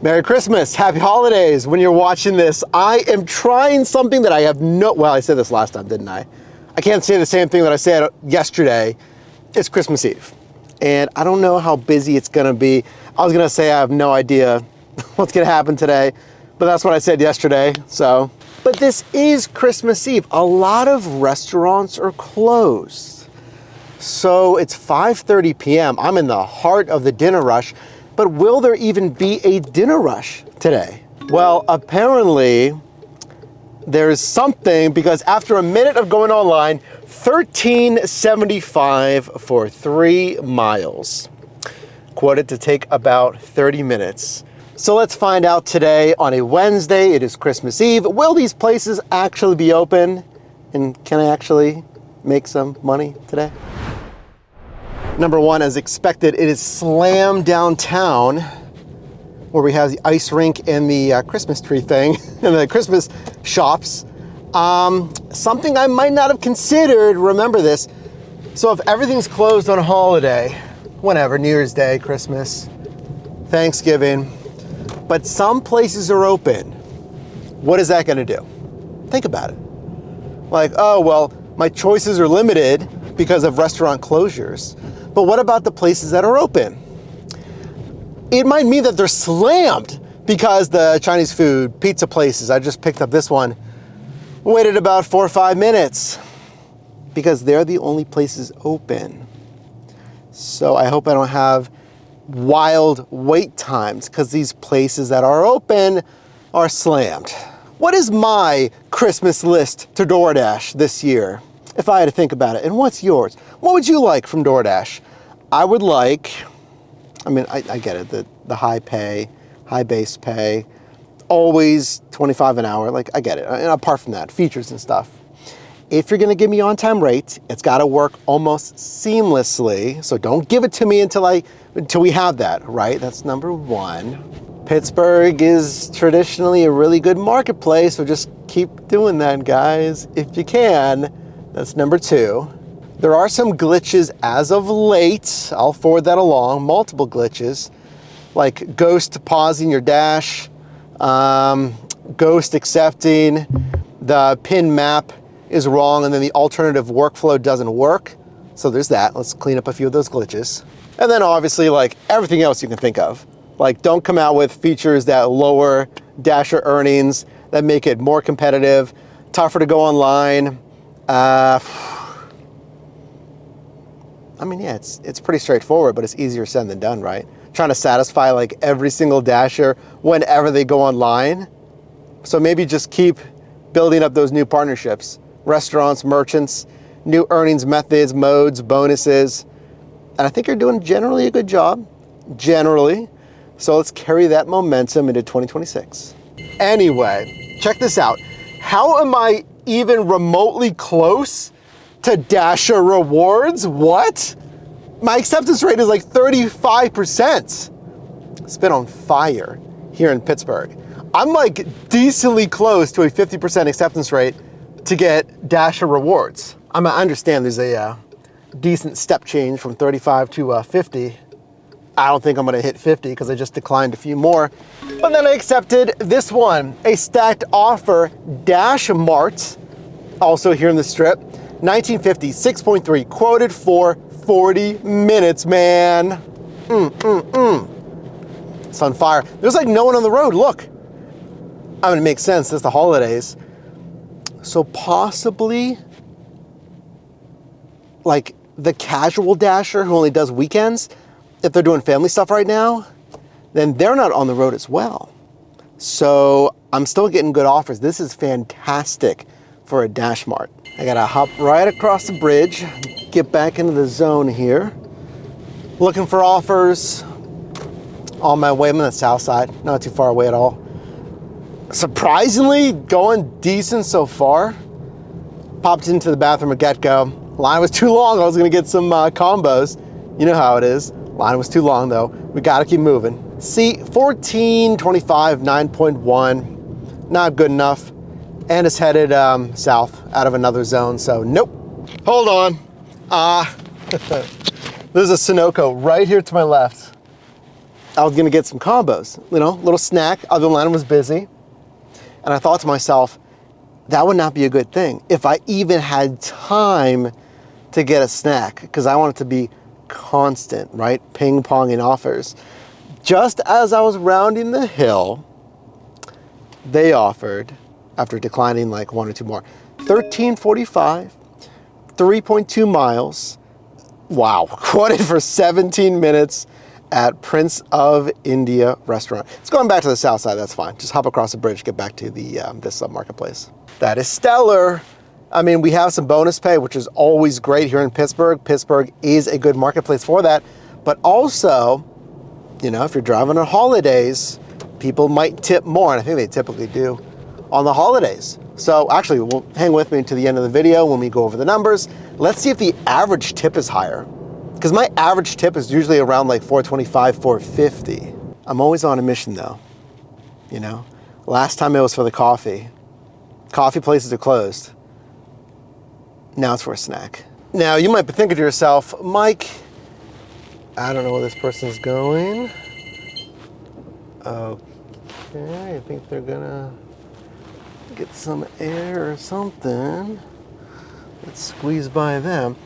Merry Christmas, Happy Holidays. When you're watching this, I am trying something that I have well, I said this last time, didn't I? I can't say the same thing that I said yesterday. It's Christmas Eve. And I don't know how busy it's gonna be. I was gonna say I have no idea what's gonna happen today, but that's what I said yesterday, so. But this is Christmas Eve. A lot of restaurants are closed. So it's 5:30 p.m. I'm in the heart of the dinner rush. But will there even be a dinner rush today? Well, apparently there's something, because after a minute of going online, $13.75 for 3 miles. Quoted to take about 30 minutes. So let's find out today on a Wednesday. It is Christmas Eve. Will these places actually be open? And can I actually make some money today? Number one, as expected, it is slammed downtown, where we have the ice rink and the Christmas tree thing and the Christmas shops. Something I might not have considered, remember this. So if everything's closed on a holiday, whenever, New Year's Day, Christmas, Thanksgiving, but some places are open, what is that gonna do? Think about it. Like, oh, well, my choices are limited because of restaurant closures. But what about the places that are open? It might mean that they're slammed because the Chinese food, pizza places, I just picked up this one, waited about 4 or 5 minutes because they're the only places open. So I hope I don't have wild wait times because these places that are open are slammed. What is my Christmas list to DoorDash this year? If I had to think about it, and what's yours? What would you like from DoorDash? I would like, I mean, I get it, the high pay, high base pay, always 25 an hour, like I get it. And apart from that, features and stuff. If you're gonna give me on-time rate, it's gotta work almost seamlessly. So don't give it to me until we have that, right? That's number one. Pittsburgh is traditionally a really good marketplace, so just keep doing that, guys, if you can. That's number two. There are some glitches as of late. I'll forward that along, multiple glitches, like Ghost pausing your dash, Ghost accepting the pin map is wrong, and then the alternative workflow doesn't work. So there's that. Let's clean up a few of those glitches. And then obviously, like everything else you can think of. Like, don't come out with features that lower Dasher earnings, that make it more competitive, tougher to go online. I mean, yeah, it's pretty straightforward, but it's easier said than done, right? Trying to satisfy like every single Dasher whenever they go online. So maybe just keep building up those new partnerships, restaurants, merchants, new earnings methods, modes, bonuses. And I think you're doing generally a good job, generally. So let's carry that momentum into 2026. Anyway, check this out. How am I even remotely close to Dasher rewards? What? My acceptance rate is like 35%. It's been on fire here in Pittsburgh. I'm like decently close to a 50% acceptance rate to get Dasher rewards. I understand there's a decent step change from 35 to 50. I don't think I'm gonna hit 50 because I just declined a few more. But then I accepted this one, a stacked offer, DashMart, also here in the Strip, 1950, 6.3, quoted for 40 minutes, man. It's on fire. There's like no one on the road, look. I mean, it makes sense, it's the holidays. So possibly, like the casual Dasher who only does weekends, if they're doing family stuff right now, then they're not on the road as well. So I'm still getting good offers. This is fantastic for a DashMart. I gotta hop right across the bridge, get back into the zone here. Looking for offers on my way. I'm on the south side, not too far away at all. Surprisingly, going decent so far. Popped into the bathroom at get-go. Line was too long, I was gonna get some combos. You know how it is. Line was too long though. We gotta keep moving. See, 14.25, 9.1, not good enough. And it's headed south out of another zone, so nope. Hold on. There's a Sunoco right here to my left. I was gonna get some combos, you know, little snack. Other line was busy. And I thought to myself, that would not be a good thing if I even had time to get a snack, because I want it to be constant, right? Ping-ponging offers. Just as I was rounding the hill, they offered, after declining like one or two more, $13.45, 3.2 miles. Wow, quoted for 17 minutes at Prince of India restaurant. It's going back to the south side, that's fine. Just hop across the bridge, get back to the this marketplace. That is stellar. I mean, we have some bonus pay, which is always great here in Pittsburgh. Pittsburgh is a good marketplace for that. But also, you know, if you're driving on holidays, people might tip more, and I think they typically do on the holidays. So actually, we'll hang with me to the end of the video when we go over the numbers. Let's see if the average tip is higher. Because my average tip is usually around like $4.25, $4.50. I'm always on a mission though, you know? Last time it was for the coffee. Coffee places are closed. Now it's for a snack. Now you might be thinking to yourself, Mike, I don't know where this person's going. Okay, I think they're gonna get some air or something. Let's squeeze by them.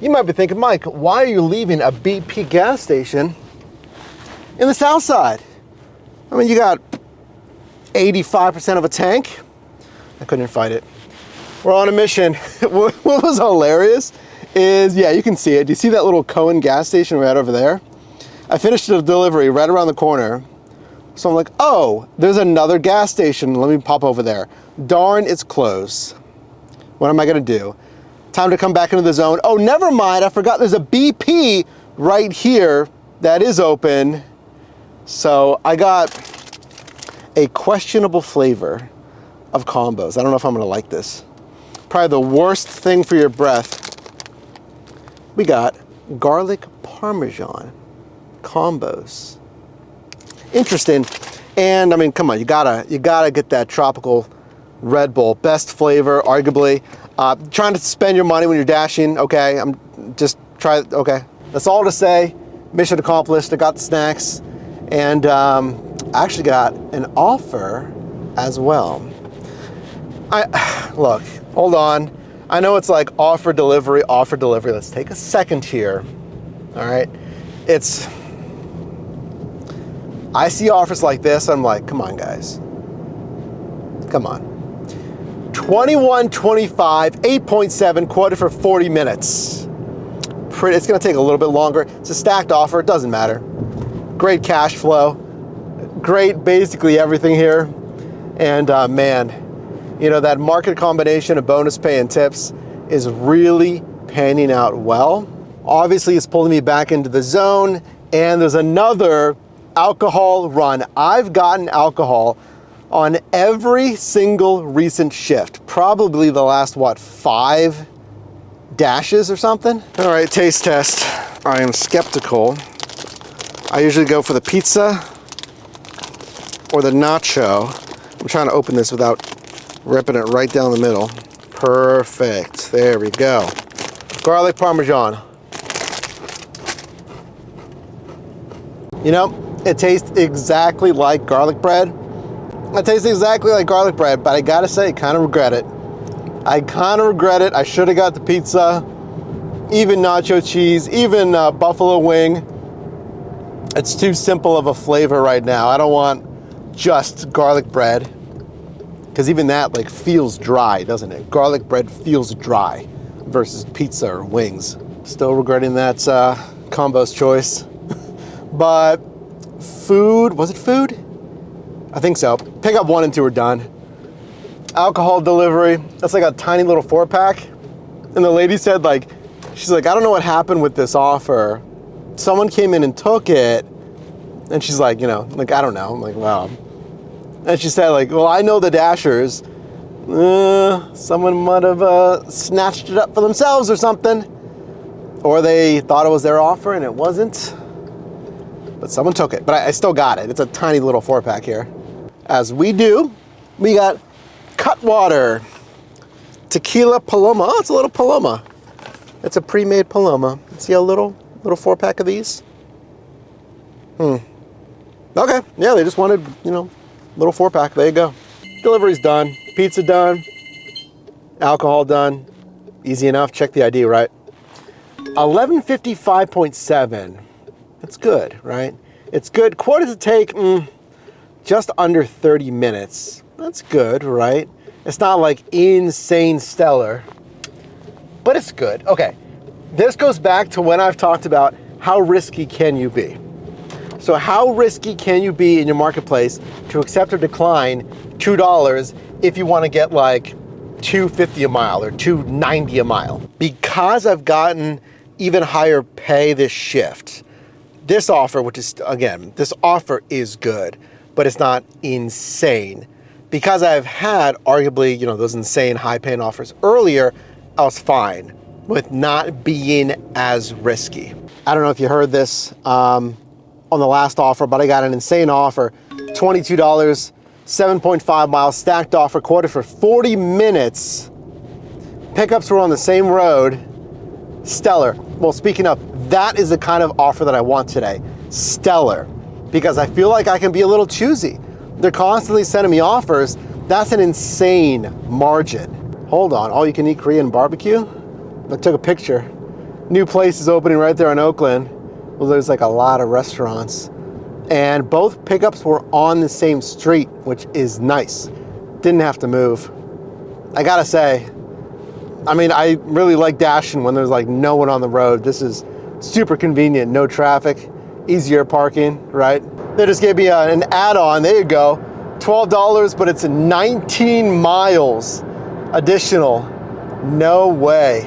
You might be thinking, Mike, why are you leaving a BP gas station in the south side? I mean, you got 85% of a tank. I couldn't fight it. We're on a mission. What was hilarious is, yeah, you can see it. Do you see that little Cohen gas station right over there? I finished the delivery right around the corner. So I'm like, oh, there's another gas station. Let me pop over there. Darn, it's closed. What am I gonna do? Time to come back into the zone. Oh, never mind, I forgot there's a BP right here that is open. So I got a questionable flavor of combos. I don't know if I'm gonna like this. Probably the worst thing for your breath. We got garlic parmesan combos. Interesting. And I mean, come on, you gotta get that tropical Red Bull. Best flavor, arguably. Trying to spend your money when you're dashing, okay, okay. That's all to say, mission accomplished. I got the snacks, and I actually got an offer as well. Look, hold on. I know it's like offer delivery. Let's take a second here, all right? I see offers like this, I'm like, come on, guys. Come on. $21.25, 8.7, quoted for 40 minutes. It's gonna take a little bit longer. It's a stacked offer, it doesn't matter. Great cash flow, great basically everything here. And man, you know, that market combination of bonus pay and tips is really panning out well. Obviously, it's pulling me back into the zone, and there's another alcohol run. I've gotten alcohol on every single recent shift, probably the last, what, 5 dashes or something? All right, taste test. I am skeptical. I usually go for the pizza or the nacho. I'm trying to open this without ripping it right down the middle. Perfect, there we go. Garlic Parmesan. You know, it tastes exactly like garlic bread. It tastes exactly like garlic bread, but I gotta say, I kind of regret it. I should have got the pizza, even nacho cheese, even buffalo wing. It's too simple of a flavor right now. I don't want just garlic bread, because even that like feels dry, doesn't it? Garlic bread feels dry versus pizza or wings. Still regretting that combo's choice. But food, was it food? I think so. Pick up 1 and 2 are done. Alcohol delivery, that's like a tiny little 4-pack. And the lady said, like, she's like, I don't know what happened with this offer. Someone came in and took it. And she's like, you know, like, I don't know. I'm like, wow. And she said, like, well, I know the Dashers. Someone might have snatched it up for themselves or something. Or they thought it was their offer and it wasn't. But someone took it, but I still got it. It's a tiny little 4-pack here. As we do, we got Cutwater, Tequila Paloma. Oh, it's a little Paloma. It's a pre-made Paloma. See a little 4-pack of these? Okay, yeah, they just wanted, you know, little 4-pack. There you go. Delivery's done. Pizza done. Alcohol done. Easy enough. Check the ID, right? 11:55.7. That's good, right? It's good. Quoted to take just under 30 minutes. That's good, right? It's not like insane stellar, but it's good. Okay, this goes back to when I've talked about how risky can you be. So how risky can you be in your marketplace to accept or decline $2 if you want to get like $2.50 a mile or $2.90 a mile? Because I've gotten even higher pay this shift, this offer, which is, again, this offer is good, but it's not insane. Because I've had arguably, you know, those insane high paying offers earlier, I was fine with not being as risky. I don't know if you heard this on the last offer, but I got an insane offer, $22, 7.5 miles, stacked offer, quoted for 40 minutes. Pickups were on the same road. Stellar. Well, speaking of, that is the kind of offer that I want today. Stellar. Because I feel like I can be a little choosy. They're constantly sending me offers. That's an insane margin. Hold on, all you can eat Korean barbecue? I took a picture. New place is opening right there in Oakland. Well, there's like a lot of restaurants. And both pickups were on the same street, which is nice. Didn't have to move. I gotta say, I mean, I really like dashing when there's like no one on the road. This is super convenient, no traffic, easier parking, right? They just gave me an add-on, there you go. $12, but it's 19 miles additional. No way.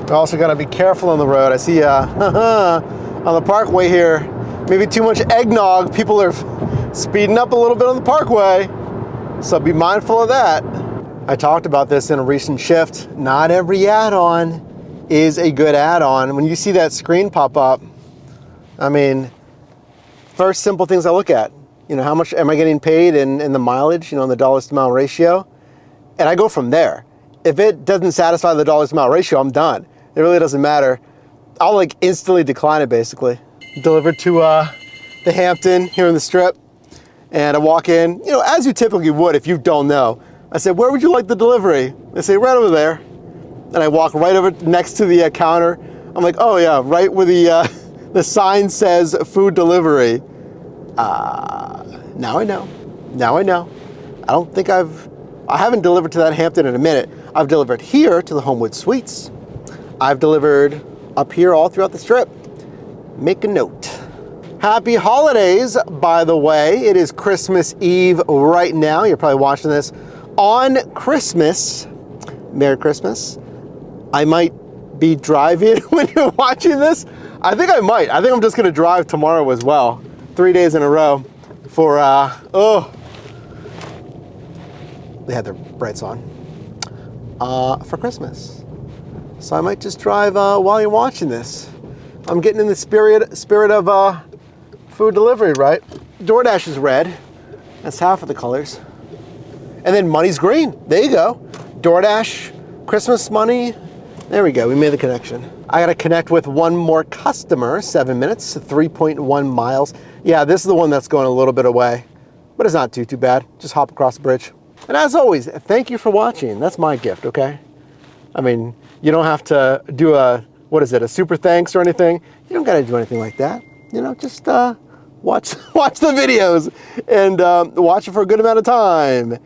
We're also gotta be careful on the road. I see on the parkway here, maybe too much eggnog. People are speeding up a little bit on the parkway. So be mindful of that. I talked about this in a recent shift. Not every add-on is a good add-on. When you see that screen pop up, I mean, first simple things I look at, you know, how much am I getting paid in the mileage, you know, in the dollars to mile ratio? And I go from there. If it doesn't satisfy the dollars to mile ratio, I'm done. It really doesn't matter. I'll like instantly decline it basically. Delivered to the Hampton here in the Strip. And I walk in, you know, as you typically would if you don't know. I said, where would you like the delivery? They say, right over there. And I walk right over next to the counter. I'm like, oh yeah, right where the sign says food delivery. Now I know. Now I know. I haven't delivered to that Hampton in a minute. I've delivered here to the Homewood Suites. I've delivered up here all throughout the Strip. Make a note. Happy holidays, by the way. It is Christmas Eve right now. You're probably watching this on Christmas. Merry Christmas. I might be driving when you're watching this. I think I might. I think I'm just gonna drive tomorrow as well. 3 days in a row for, they had their brights on, for Christmas. So I might just drive while you're watching this. I'm getting in the spirit of food delivery, right? DoorDash is red. That's half of the colors. And then money's green. There you go. DoorDash, Christmas money. There we go. We made the connection. I got to connect with one more customer. 7 minutes, 3.1 miles. Yeah, this is the one that's going a little bit away, but it's not too bad. Just hop across the bridge. And as always, thank you for watching. That's my gift, okay? I mean, you don't have to do a super thanks or anything. You don't got to do anything like that. You know, just watch the videos and watch it for a good amount of time.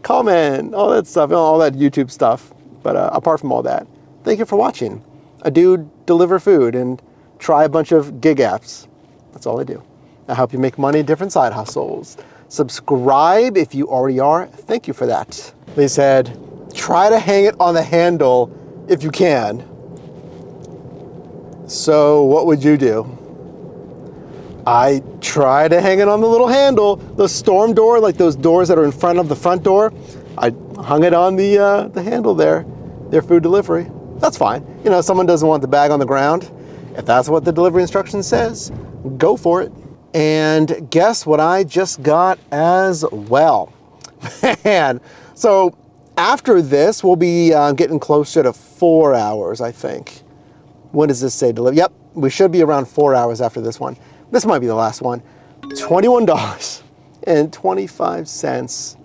Comment, all that stuff, all that YouTube stuff. But apart from all that, thank you for watching. I do deliver food and try a bunch of gig apps. That's all I do. I help you make money, different side hustles. Subscribe if you already are. Thank you for that. They said, try to hang it on the handle if you can. So what would you do? I try to hang it on the little handle, the storm door, like those doors that are in front of the front door. I hung it on the handle there, their food delivery. That's fine. You know, someone doesn't want the bag on the ground. If that's what the delivery instruction says, go for it. And guess what I just got as well? Man, so after this, we'll be getting closer to 4 hours, I think. What does this say? Deliver? Yep, we should be around 4 hours after this one. This might be the last one. $21.25.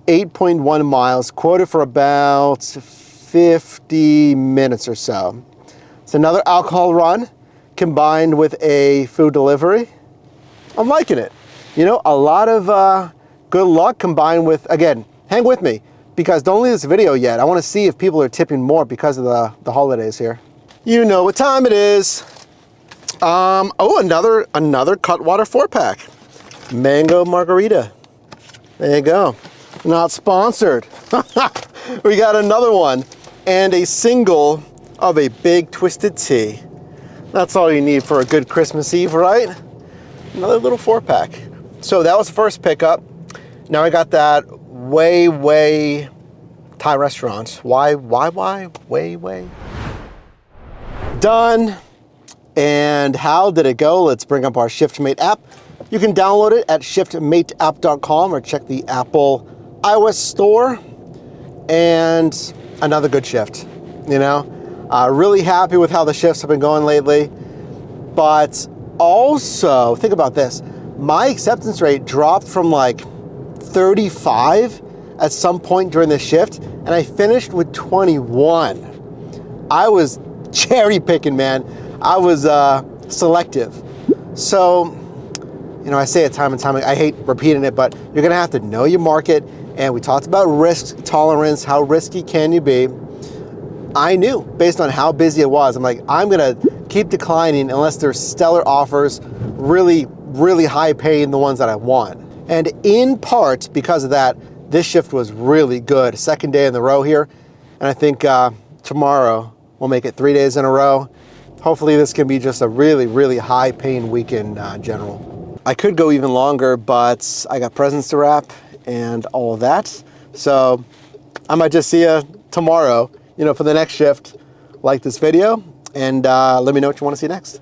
8.1 miles, quoted for about 50 minutes or so. It's another alcohol run combined with a food delivery. I'm liking it. You know, a lot of good luck combined with, again, hang with me, because don't leave this video yet. I want to see if people are tipping more because of the holidays here. You know what time it is. Oh, another Cutwater 4-pack. Mango margarita. There you go. Not sponsored. We got another one and a single of a big twisted tea. That's all you need for a good Christmas Eve, right? Another little 4-pack. So that was the first pickup. Now I got that way Thai restaurant. Way. Done. And how did it go? Let's bring up our ShiftMate app. You can download it at shiftmateapp.com or check the Apple iOS store. And another good shift, you know? Really happy with how the shifts have been going lately. But also, think about this. My acceptance rate dropped from like 35 at some point during the shift, and I finished with 21. I was cherry picking, man. I was selective. So, you know, I say it time and time again, I hate repeating it, but you're gonna have to know your market. And we talked about risk tolerance, how risky can you be? I knew based on how busy it was, I'm like, I'm gonna keep declining unless there's stellar offers, really high paying, the ones that I want. And in part because of that, this shift was really good. Second day in the row here. And I think tomorrow we'll make it 3 days in a row. Hopefully this can be just a really high paying week in general. I could go even longer, but I got presents to wrap and all of that. So I might just see you tomorrow, you know, for the next shift. Like this video and let me know what you want to see next.